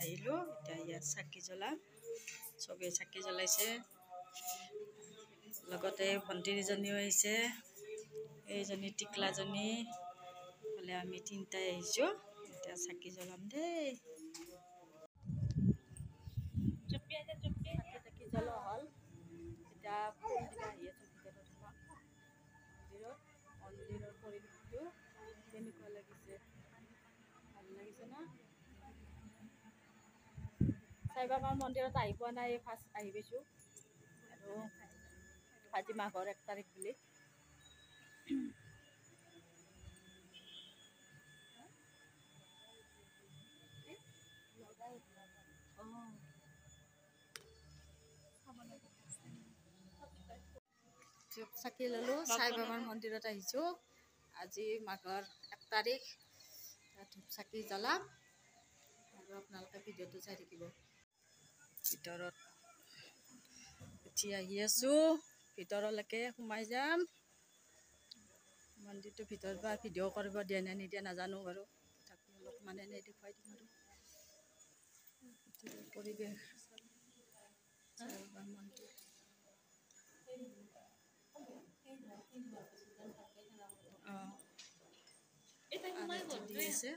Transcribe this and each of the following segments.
আহিলোঁ এতিয়া ইয়াত চাকি জ্বলাম চবেই চাকি জ্বলাইছে লগতে ভণ্টিজনীও আহিছে এইজনী টিকলাজনী বোলে আমি তিনিটাই আহিছোঁ এতিয়া চাকি জ্বলাম দেই চাকি জ্বলোৱা হ'ল এতিয়া ফুল দিবা আহি আছোঁ ভিতৰত মন্দিৰৰ পৰিৱেশটো কেনেকুৱা লাগিছে ভাল লাগিছে না সাই বাবাৰ মন্দিৰত আহি পোৱা নাই ফাৰ্ষ্ট আহি পাইছোঁ আৰু আজি মাঘৰ 1 তাৰিখ বুলি চাকি ল'লোঁ সাই বাবাৰ মন্দিৰত আহিছোঁ আজি মাঘৰ 1 তাৰিখ ধূপ চাকি জ্বলাম আৰু আপোনালোকে ভিডিঅ'টো চাই থাকিব ভিতৰত উঠি আহি আছোঁ ভিতৰলৈকে সোমাই যাম মন্দিৰটোৰ ভিতৰত বা ভিডিঅ' কৰিব দিয়া নে নিদিয়া নাজানো বাৰু তথাপি অলপমান এনেই দেখুৱাই দিম আৰু পৰিৱেশ মন্দিৰ দি আছে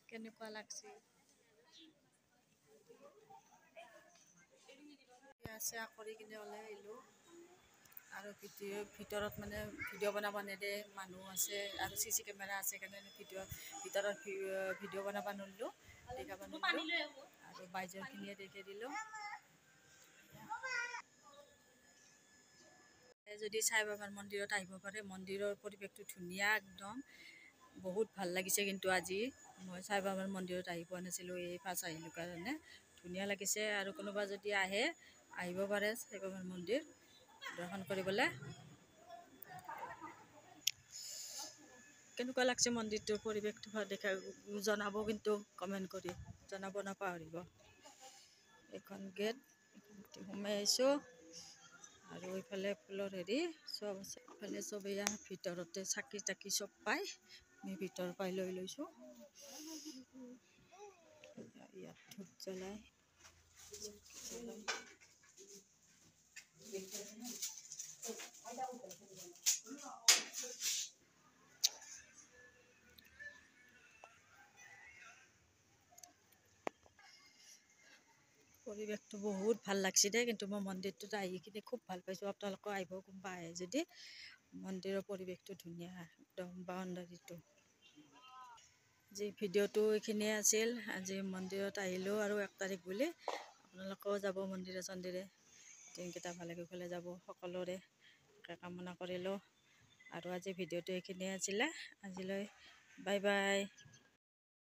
কেনেকুৱা লাগছে সেৱা কৰি কিনে ওলাই আহিলোঁ আৰু ভিতৰত মানে ভিডিঅ' বনাব নেদে মানুহ আছে আৰু CC কেমেৰা আছে কাৰণে ভিতৰত ভিডিঅ' বনাব নোৱাৰিলোঁ দেখাব নোৱাৰিলোঁ আৰু বাইজনখিনিয়ে দেখাই দিলোঁ যদি সাই বাবাৰ মন্দিৰত আহিব পাৰে মন্দিৰৰ পৰিৱেশটো ধুনীয়া একদম বহুত ভাল লাগিছে কিন্তু আজি মই সাই বাবাৰ মন্দিৰত আহি পোৱা নাছিলোঁ এই ফাৰ্ষ্ট আহিলোঁ কাৰণে ধুনীয়া লাগিছে আৰু কোনোবা যদি আহে আহিব পাৰে সাই বাবাৰ মন্দিৰ দৰ্শন কৰিবলৈ কেনেকুৱা লাগছে মন্দিৰটোৰ পৰিৱেশটো দেখা জনাব কিন্তু কমেণ্ট কৰি জনাব নাপাহৰিব এইখন গেট সোমাই আহিছোঁ আৰু এইফালে ফুলৰ হেৰি চব আছে এইফালে চবেই ভিতৰতে চাকি তাকি চব পায় আমি ভিতৰৰ পৰাই লৈ লৈছোঁ ইয়াত ধূপ জ্বলাই পৰিৱেশটো বহুত ভাল লাগছে দেই কিন্তু মই মন্দিৰটোত আহি কিনে খুব ভাল পাইছোঁ আপোনালোকেও আহিব কোনোবা আহে যদি মন্দিৰৰ পৰিৱেশটো ধুনীয়া একদম বাউণ্ডাৰীটো আজি ভিডিঅ'টো এইখিনিয়ে আছিল আজি মন্দিৰত আহিলোঁ আৰু 1 তাৰিখ বুলি আপোনালোকেও যাব মন্দিৰে চন্দিৰে দিনকেইটা ভালে কুশলে যাব সকলোৰে কামনা কৰিলোঁ আৰু আজি ভিডিঅ'টো এইখিনিয়ে আছিলে আজিলৈ বাই বাই